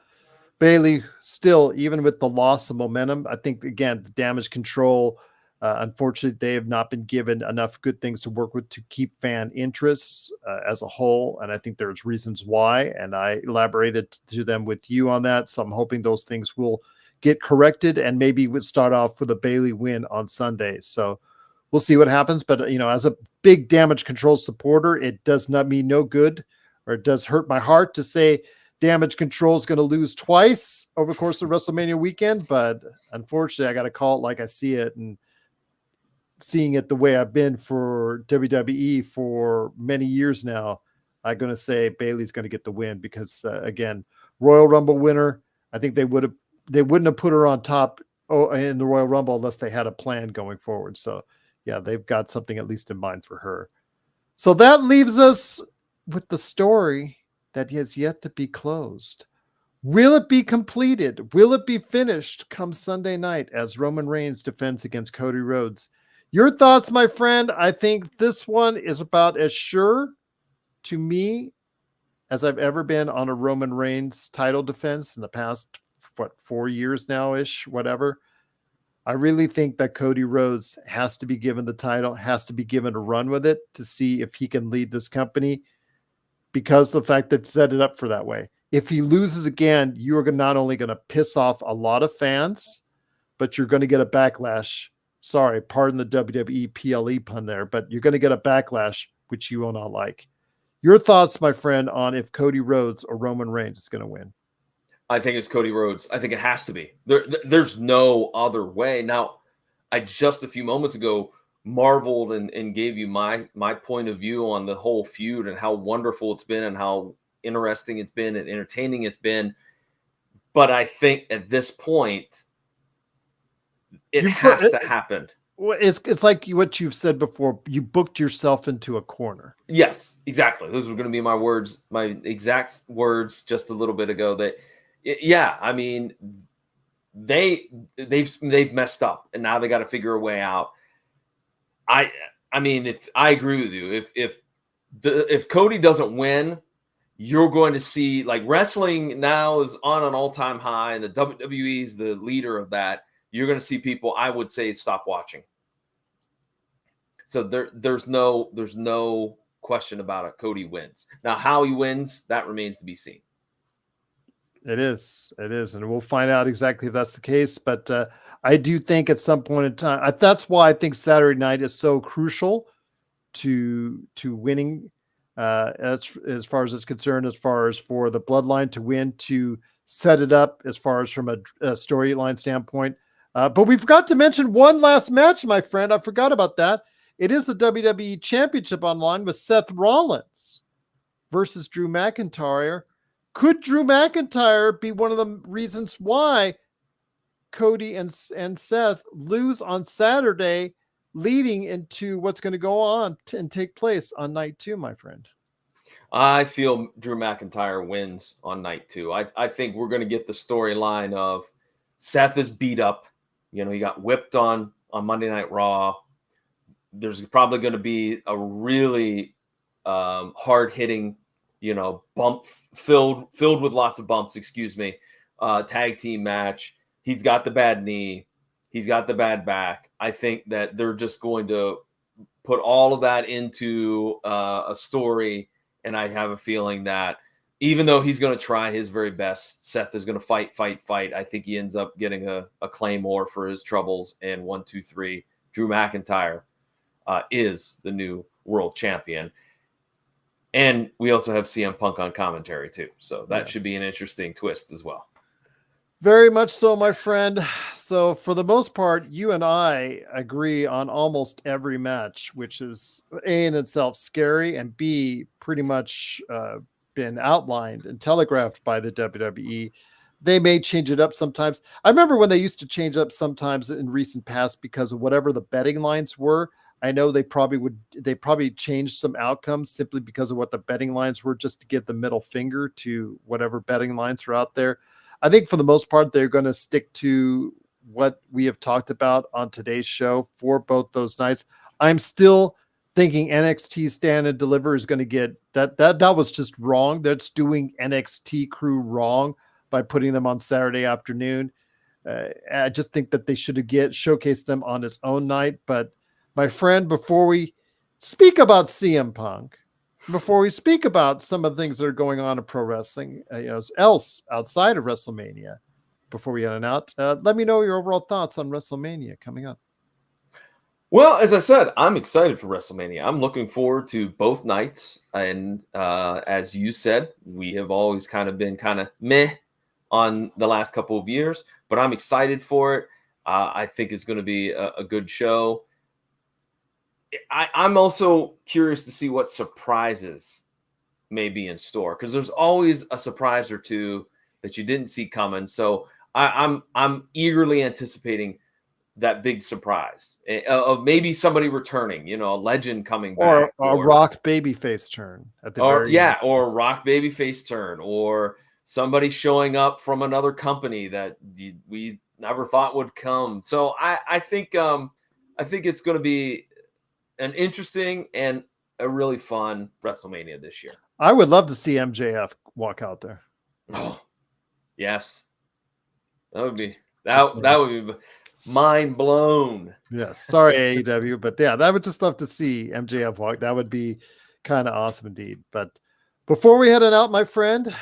Bayley still, even with the loss of momentum, I think, again, the Damage Control, unfortunately, they have not been given enough good things to work with to keep fan interests as a whole. And I think there's reasons why. And I elaborated to them with you on that. So I'm hoping those things will get corrected and maybe would start off with a Bayley win on Sunday. So we'll see what happens. But, as a big Damage Control supporter, it does not mean no good, or it does hurt my heart to say Damage Control is going to lose twice over the course of WrestleMania weekend. But unfortunately, I got to call it like I see it, and seeing it the way I've been for WWE for many years now, I'm going to say Bayley's going to get the win because, again, Royal Rumble winner. I think they wouldn't have put her on top in the Royal Rumble unless they had a plan going forward. So, yeah, they've got something at least in mind for her. So that leaves us with the story that has yet to be closed. Will it be completed? Will it be finished come Sunday night as Roman Reigns defends against Cody Rhodes? Your thoughts, my friend? I think this one is about as sure to me as I've ever been on a Roman Reigns title defense in the past, 4 years now-ish, whatever. I really think that Cody Rhodes has to be given the title, has to be given a run with it to see if he can lead this company, because the fact that set it up for that way. If he loses again, you are not only going to piss off a lot of fans, but you're going to get a backlash. Sorry, pardon the WWE PLE pun there, but you're going to get a backlash, which you will not like. Your thoughts, my friend, on if Cody Rhodes or Roman Reigns is going to win? I think it's Cody Rhodes. I think it has to be. There's no other way. Now, I just a few moments ago marveled and gave you my point of view on the whole feud and how wonderful it's been and how interesting it's been and entertaining it's been. But I think at this point, it has to happen. It's like what you've said before. You booked yourself into a corner. Yes, exactly. Those were going to be my words, my exact words just a little bit ago. That, yeah, I mean, they've messed up, and now they got to figure a way out. I mean, if I agree with you, if Cody doesn't win, you're going to see, like, wrestling now is on an all-time high, and the WWE is the leader of that. You're going to see people, I would say, stop watching. So there's no question about it. Cody wins. Now, how he wins, that remains to be seen. It is, and we'll find out exactly if that's the case. But I do think at some point in time, that's why I think Saturday night is so crucial to winning, as far as it's concerned, as far as for the Bloodline to win, to set it up as far as from a storyline standpoint. But we forgot to mention one last match, my friend. I forgot about that. It is the WWE Championship online with Seth Rollins versus Drew McIntyre. Could Drew McIntyre be one of the reasons why Cody and Seth lose on Saturday, leading into what's going to go on and take place on night 2, my friend? I feel Drew McIntyre wins on night 2. I think we're going to get the storyline of Seth is beat up. You know, he got whipped on Monday Night Raw. There's probably going to be a really hard-hitting, you know, bump filled with lots of bumps, tag team match. He's got the bad knee. He's got the bad back. I think that they're just going to put all of that into a story, and I have a feeling that even though he's going to try his very best, Seth is going to fight. I think he ends up getting a claymore for his troubles, and 1, 2, 3, Drew McIntyre is the new world champion. And we also have CM Punk on commentary too. So that should be an interesting twist as well. Very much so, my friend. So for the most part, you and I agree on almost every match, which is A, in itself scary, and B, pretty much been outlined and telegraphed by the WWE. They may change it up sometimes. I remember when they used to change up sometimes in recent past because of whatever the betting lines were. I know they probably changed some outcomes simply because of what the betting lines were, just to give the middle finger to whatever betting lines are out there. I think for the most part, they're going to stick to what we have talked about on today's show for both those nights. I'm still thinking NXT Stand and Deliver is going to get that was just wrong. That's doing NXT crew wrong by putting them on Saturday afternoon. I just think that they should have showcased them on its own night. But my friend, before we speak about CM Punk, before we speak about some of the things that are going on in pro wrestling, else outside of WrestleMania, before we head out, let me know your overall thoughts on WrestleMania coming up. Well, as I said, I'm excited for WrestleMania. I'm looking forward to both nights. And as you said, we have always kind of been kind of meh on the last couple of years, but I'm excited for it. I think it's going to be a good show. I'm also curious to see what surprises may be in store, because there's always a surprise or two that you didn't see coming. So I'm eagerly anticipating that big surprise of maybe somebody returning, a legend coming back, or a Rock babyface turn at the very end. Or a Rock babyface turn, or somebody showing up from another company that we never thought would come. So I think it's going to be an interesting and a really fun WrestleMania this year. I would love to see MJF walk out there. Oh, yes. That would be mind blown. Yes. Sorry, AEW, but yeah, that would just love to see MJF walk. That would be kind of awesome indeed. But before we head out, my friend,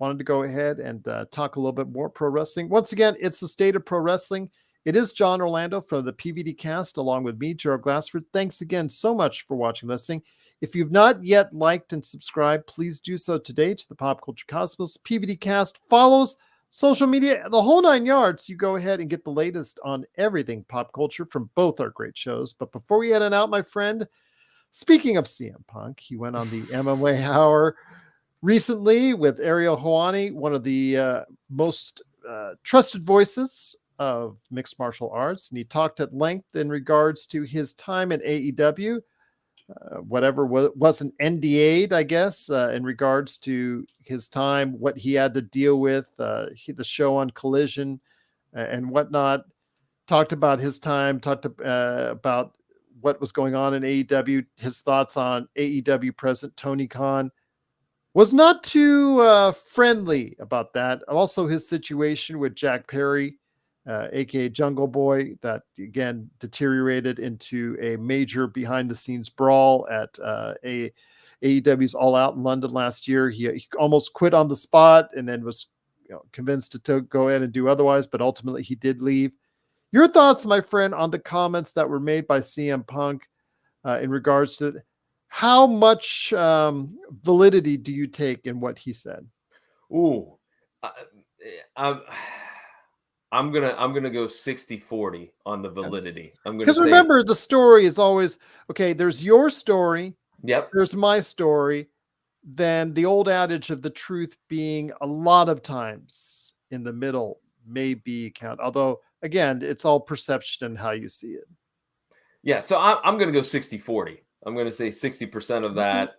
wanted to go ahead and talk a little bit more pro wrestling. Once again, it's the state of pro wrestling. It is John Orlando from the PVD Cast, along with me, Gerald Glassford. Thanks again so much for watching, listening. If you've not yet liked and subscribed, please do so today to the Pop Culture Cosmos. PVD Cast follows social media, the whole 9 yards. You go ahead and get the latest on everything pop culture from both our great shows. But before we head on out, my friend, speaking of CM Punk, he went on the MMA Hour recently with Ariel Helwani, one of the most trusted voices of mixed martial arts, and he talked at length in regards to his time in AEW, whatever wasn't NDA'd, I guess, in regards to his time, what he had to deal with, the show on Collision and whatnot. Talked about his time, talked about what was going on in AEW, his thoughts on AEW President Tony Khan. Was not too friendly about that. Also, his situation with Jack Perry, aka Jungle Boy, that again deteriorated into a major behind-the-scenes brawl at AEW's All Out in London last year. He almost quit on the spot and then was convinced to go ahead and do otherwise, but ultimately he did leave. Your thoughts, my friend, on the comments that were made by CM Punk in regards to how much validity do you take in what he said? Ooh, I'm gonna go 60-40 on the validity. I'm gonna Because say, remember, the story is always okay. There's your story. yep. There's my story. Then the old adage of the truth being a lot of times in the middle may be count. Although again, it's all perception and how you see it. Yeah, so I'm going to go 60-40. I'm going to say 60% of Okay. that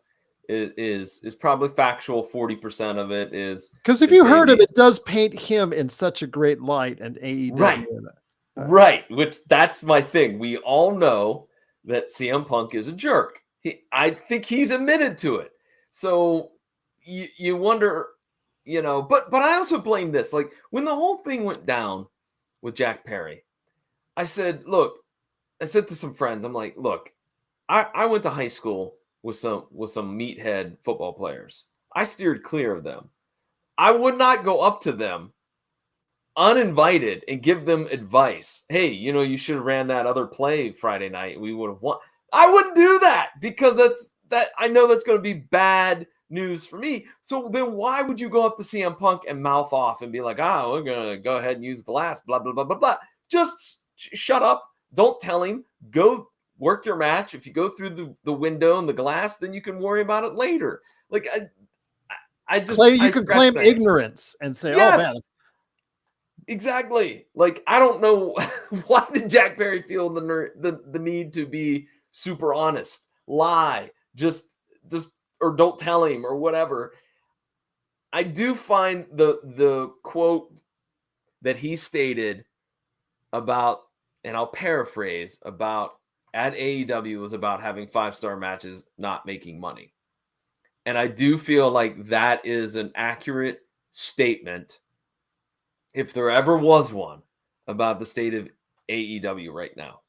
is probably factual. 40% of it is Because if you heard him, maybe it does paint him in such a great light, and right, AEW. right. Which that's my thing. We all know that CM Punk is a jerk. I think he's admitted to it. So you wonder, but I also blame this. Like when the whole thing went down with Jack Perry, I said, look, I said to some friends, I'm like, look, I went to high school with some meathead football players. I steered clear of them. I would not go up to them uninvited and give them advice. Hey, you should have ran that other play Friday night. We would have won. I wouldn't do that because I know that's going to be bad news for me. So then why would you go up to CM Punk and mouth off and be like, we're going to go ahead and use glass, blah, blah, blah, blah, blah. Just shut up. Don't tell him. Go work your match. If you go through the window and the glass, then you can worry about it later. Like I just you can claim ignorance and say, yes, "Oh man, exactly." Like I don't know why did Jack Perry feel the need to be super honest, lie, just or don't tell him or whatever. I do find the quote that he stated about, and I'll paraphrase, about at AEW was about having 5-star matches, not making money. And I do feel like that is an accurate statement, if there ever was one, about the state of AEW right now.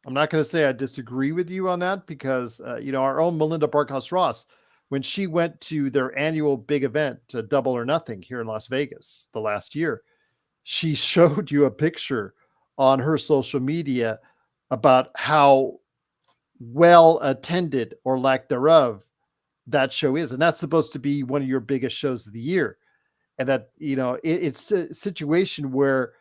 I'm not going to say I disagree with you on that because, our own Melinda Barkhouse Ross, when she went to their annual big event, Double or Nothing here in Las Vegas the last year, she showed you a picture on her social media about how well attended or lack thereof that show is. And that's supposed to be one of your biggest shows of the year. And that, it's a situation where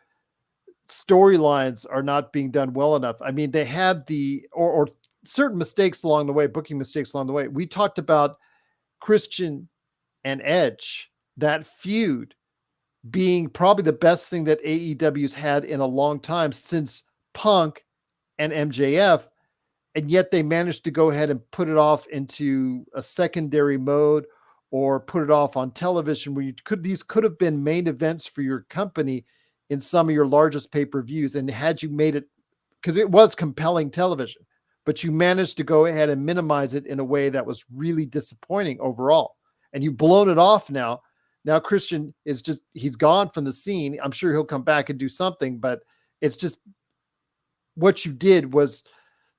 storylines are not being done well enough. I mean, they had or certain mistakes along the way, booking mistakes along the way. We talked about Christian and Edge, that feud being probably the best thing that AEW's had in a long time since Punk and MJF. And yet they managed to go ahead and put it off into a secondary mode or put it off on television where these could have been main events for your company in some of your largest pay-per-views. And had you made it, because it was compelling television, but you managed to go ahead and minimize it in a way that was really disappointing overall. And you've blown it off now. Now Christian he's gone from the scene. I'm sure he'll come back and do something, but it's just what you did was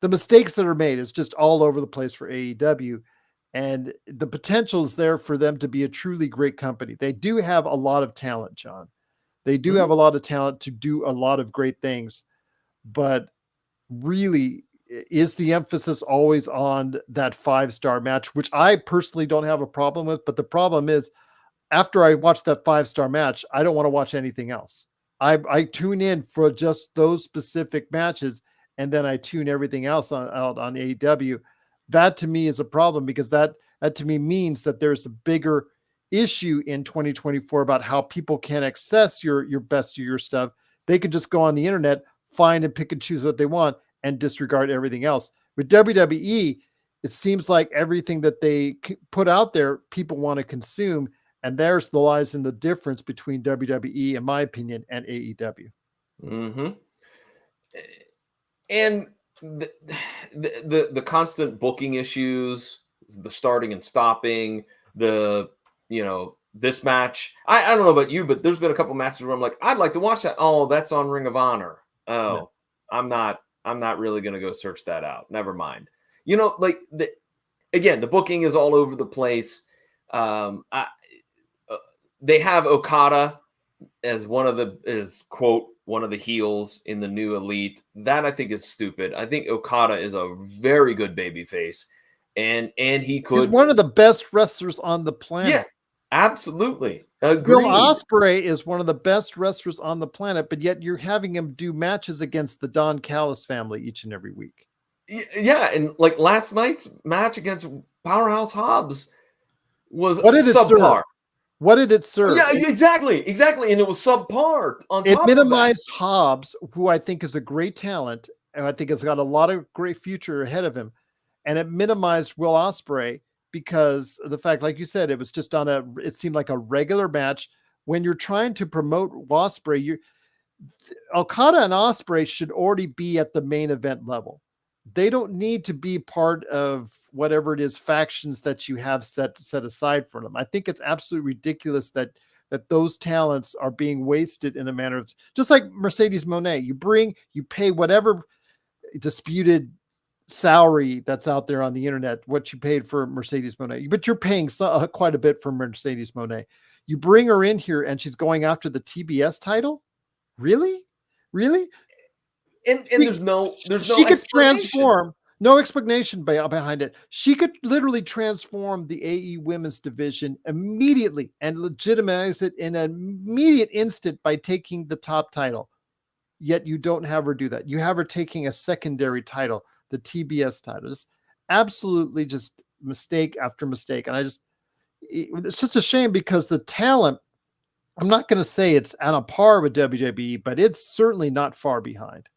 the mistakes that are made is just all over the place for AEW. And the potential is there for them to be a truly great company. They do have a lot of talent, John. They do have a lot of talent to do a lot of great things, but really is the emphasis always on that 5-star match, which I personally don't have a problem with. But the problem is after I watch that 5-star match, I don't want to watch anything else. I tune in for just those specific matches, and then I tune everything else out on AEW. That to me is a problem because that to me means that there's a bigger issue in 2024 about how people can access your best of your stuff. They could just go on the internet, find and pick and choose what they want and disregard everything else. With WWE, it seems like everything that they put out there, people want to consume. And there's the lies in the difference between WWE, in my opinion, and AEW. Mm-hmm. And the constant booking issues, the starting and stopping, this match. I don't know about you, but there's been a couple matches where I'm like, I'd like to watch that. Oh, that's on Ring of Honor. Oh, yeah. I'm not really going to go search that out. Never mind. Again, the booking is all over the place. They have Okada as quote one of the heels in the new Elite. That I think is stupid. I think Okada is a very good babyface, and he's one of the best wrestlers on the planet. Yeah, Absolutely. Will Agreed. Ospreay is one of the best wrestlers on the planet, but yet you're having him do matches against the Don Callis family each and every week. Yeah, and like last night's match against Powerhouse Hobbs was What did it serve? subpar. What did it serve? Yeah, exactly, and it was subpar on It top of that. minimized Hobbs, who I think is a great talent, and I think has got a lot of great future ahead of him. And it minimized Will Ospreay because of the fact, like you said, it was just it seemed like a regular match. When you're trying to promote Ospreay, Okada and Ospreay should already be at the main event level. They don't need to be part of whatever it is factions that you have set aside for them. I think it's absolutely ridiculous that those talents are being wasted in the manner of, just like Mercedes Moné. You pay whatever disputed salary that's out there on the internet, what you paid for Mercedes Moné, but you're paying quite a bit for Mercedes Moné. You bring her in here and she's going after the TBS title. Really? And there's no she could explanation. Transform. No explanation behind it. She could literally transform the AE women's division immediately and legitimize it in an immediate instant by taking the top title. Yet you don't have her do that. You have her taking a secondary title, the TBS title. It's absolutely just mistake after mistake. And it's just a shame because the talent, I'm not going to say it's on a par with WWE, but it's certainly not far behind.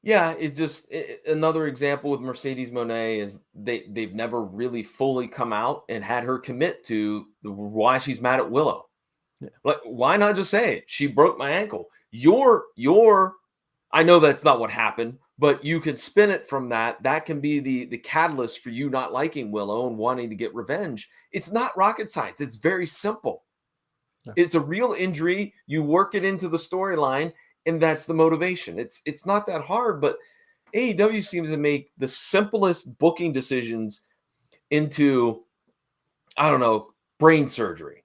Yeah, it's just another example with Mercedes Moné is they've never really fully come out and had her commit to why she's mad at Willow. Yeah. Like, why not just say it? She broke my ankle. I know that's not what happened, but you can spin it from that. That can be the catalyst for you not liking Willow and wanting to get revenge. It's not rocket science. It's very simple. Yeah. It's a real injury. You work it into the storyline, and that's the motivation. It's not that hard, but AEW seems to make the simplest booking decisions into, I don't know, brain surgery.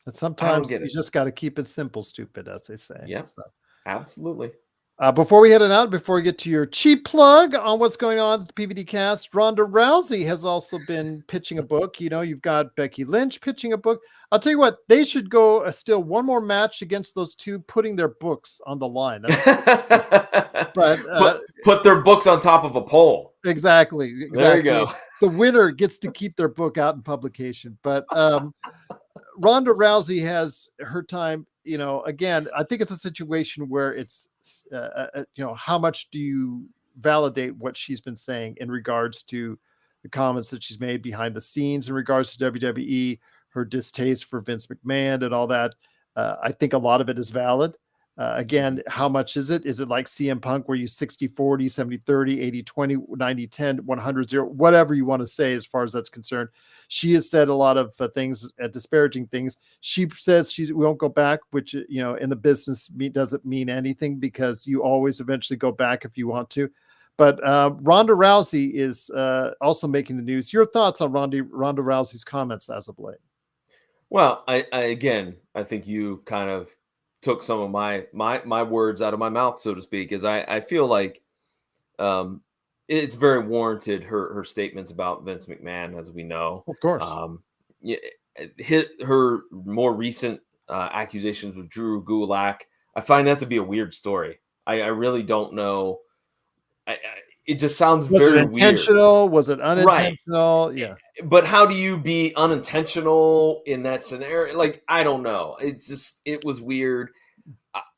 And sometimes you just got to keep it simple, stupid, as they say. Yeah, so. Absolutely. Before we head it out, before we get to your cheap plug on what's going on at the PVD Cast, Ronda Rousey has also been pitching a book. You know, you've got Becky Lynch pitching a book. I'll tell you what, they should go still one more match against those two, putting their books on the line. But put their books on top of a pole. Exactly. There you go. The winner gets to keep their book out in publication. But Ronda Rousey has her time. You know, again, I think it's a situation where it's, how much do you validate what she's been saying in regards to the comments that she's made behind the scenes in regards to WWE, her distaste for Vince McMahon and all that. I think a lot of it is valid. Again, how much is it? Is it like CM Punk where you 60-40, 70-30, 80-20, 90-10, 100-0, whatever you want to say as far as that's concerned? She has said a lot of things, disparaging things. She says we won't go back, which, in the business doesn't mean anything because you always eventually go back if you want to. But Ronda Rousey is also making the news. Your thoughts on Ronda Rousey's comments as of late? Well, I think you kind of took some of my words out of my mouth, so to speak, is I feel like it's very warranted, her statements about Vince McMahon, as we know. Of course. Her more recent accusations with Drew Gulak, I find that to be a weird story. I really don't know. It just sounds very intentional? Weird. Was it unintentional? Right. Yeah. But how do you be unintentional in that scenario? Like, I don't know. It was weird.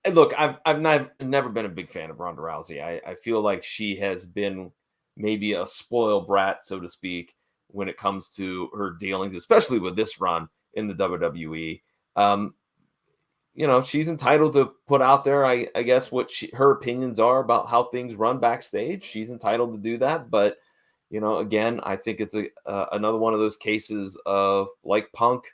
Look, I've never been a big fan of Ronda Rousey. I feel like she has been maybe a spoiled brat, so to speak, when it comes to her dealings, especially with this run in the WWE. She's entitled to put out there, I guess, what her opinions are about how things run backstage. She's entitled to do that. But, again, I think it's another one of those cases of like Punk,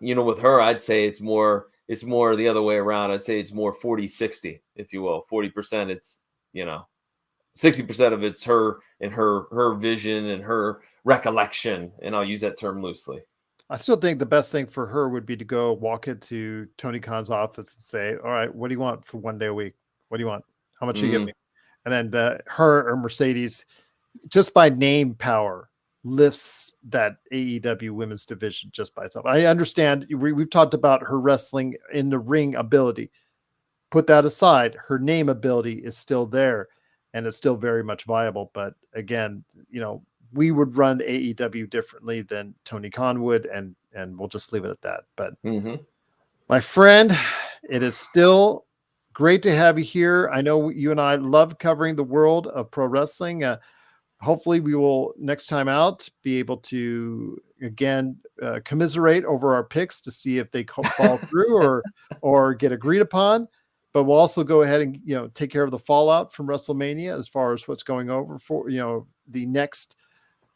with her, I'd say it's more the other way around. I'd say it's more 40-60, if you will. 40%, it's, 60% of it's her and her vision and her recollection. And I'll use that term loosely. I still think the best thing for her would be to go walk into Tony Khan's office and say, all right, what do you want for one day a week? What do you want? How much do you give me? And then her or Mercedes, just by name power, lifts that AEW women's division just by itself. I understand we've talked about her wrestling in the ring ability. Put that aside, her name ability is still there and it's still very much viable. But again, we would run AEW differently than Tony Khan would, and we'll just leave it at that. But my friend, it is still great to have you here. I know you and I love covering the world of pro wrestling. Hopefully we will next time out be able to again commiserate over our picks to see if they fall through or get agreed upon. But we'll also go ahead and take care of the fallout from WrestleMania as far as what's going over for the next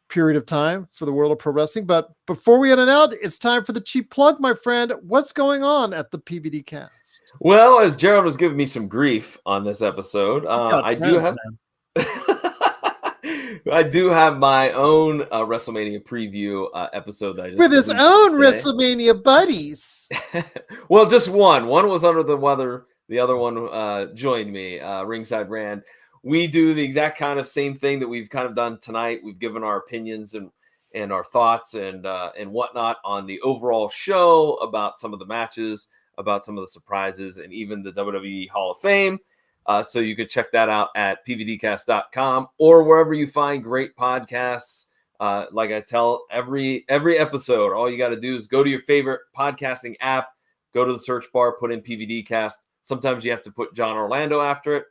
period of time for the world of pro wrestling. But before we end it out, it's time for the cheap plug, my friend. What's going on at the PVD Cast? Well, as Gerald was giving me some grief on this episode, I do have my own WrestleMania preview episode that I just with his own today. WrestleMania buddies. Well, just one. One was under the weather. The other one joined me, Ringside Rand. We do the exact kind of same thing that we've kind of done tonight. We've given our opinions and our thoughts and whatnot on the overall show, about some of the matches, about some of the surprises, and even the WWE Hall of Fame. So you could check that out at pvdcast.com or wherever you find great podcasts. Like I tell every episode, all you got to do is go to your favorite podcasting app, go to the search bar, put in PVD Cast. Sometimes you have to put John Orlando after it.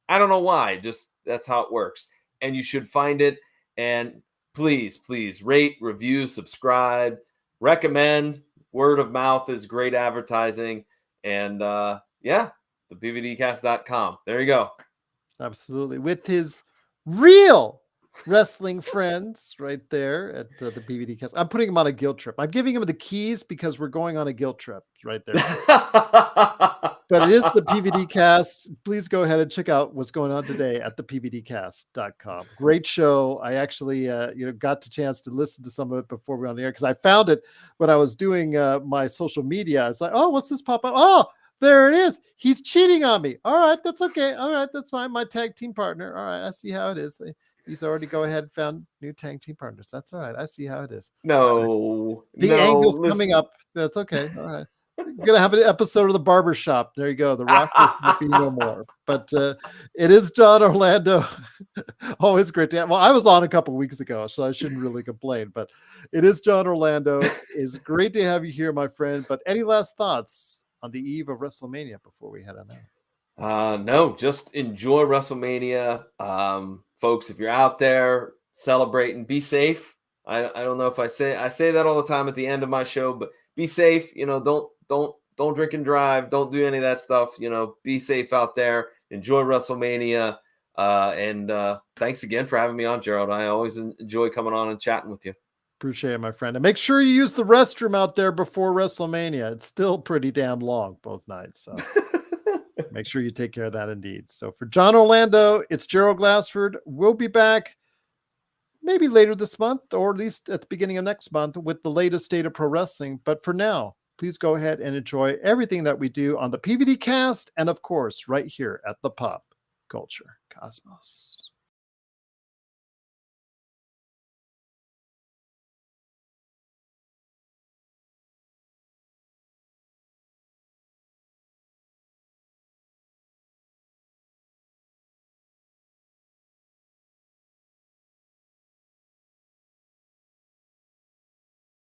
I don't know why. Just that's how it works. And you should find it. And please rate, review, subscribe, recommend. Word of mouth is great advertising. And the pvdcast.com. There you go. Absolutely. With his real wrestling friends right there at the PVD Cast. I'm putting him on a guilt trip. I'm giving him the keys because we're going on a guilt trip right there. But it is the PVD Cast. Please go ahead and check out what's going on today at the pvdcast.com. Great show. I actually got the chance to listen to some of it before we were on the air because I found it when I was doing my social media. It's like, oh, what's this pop up? Oh, there it is. He's cheating on me. All right, that's okay. All right, that's fine. My tag team partner. All right, I see how it is. He's already go ahead and found new tag team partners. That's all right. I see how it is. No. The angle's coming up. That's okay. All right. You're going to have an episode of The Barbershop. There you go. The Rock will be no more. But it is John Orlando. Always great to have. Well, I was on a couple of weeks ago, so I shouldn't really complain. But it is John Orlando. It's great to have you here, my friend. But any last thoughts on the eve of WrestleMania before we head on out? No, just enjoy WrestleMania. Folks, if you're out there celebrating, be safe. I don't know if I say that all the time at the end of my show, but be safe. Don't drink and drive. Don't do any of that stuff. Be safe out there. Enjoy WrestleMania. And thanks again for having me on, Gerald. I always enjoy coming on and chatting with you. Appreciate it, my friend. And make sure you use the restroom out there before WrestleMania. It's still pretty damn long both nights. So make sure you take care of that indeed. So for John Orlando, it's Gerald Glassford. We'll be back maybe later this month, or at least at the beginning of next month, with the latest state of pro wrestling. But for now, please go ahead and enjoy everything that we do on the PVD Cast and, of course, right here at the Pop Culture Cosmos.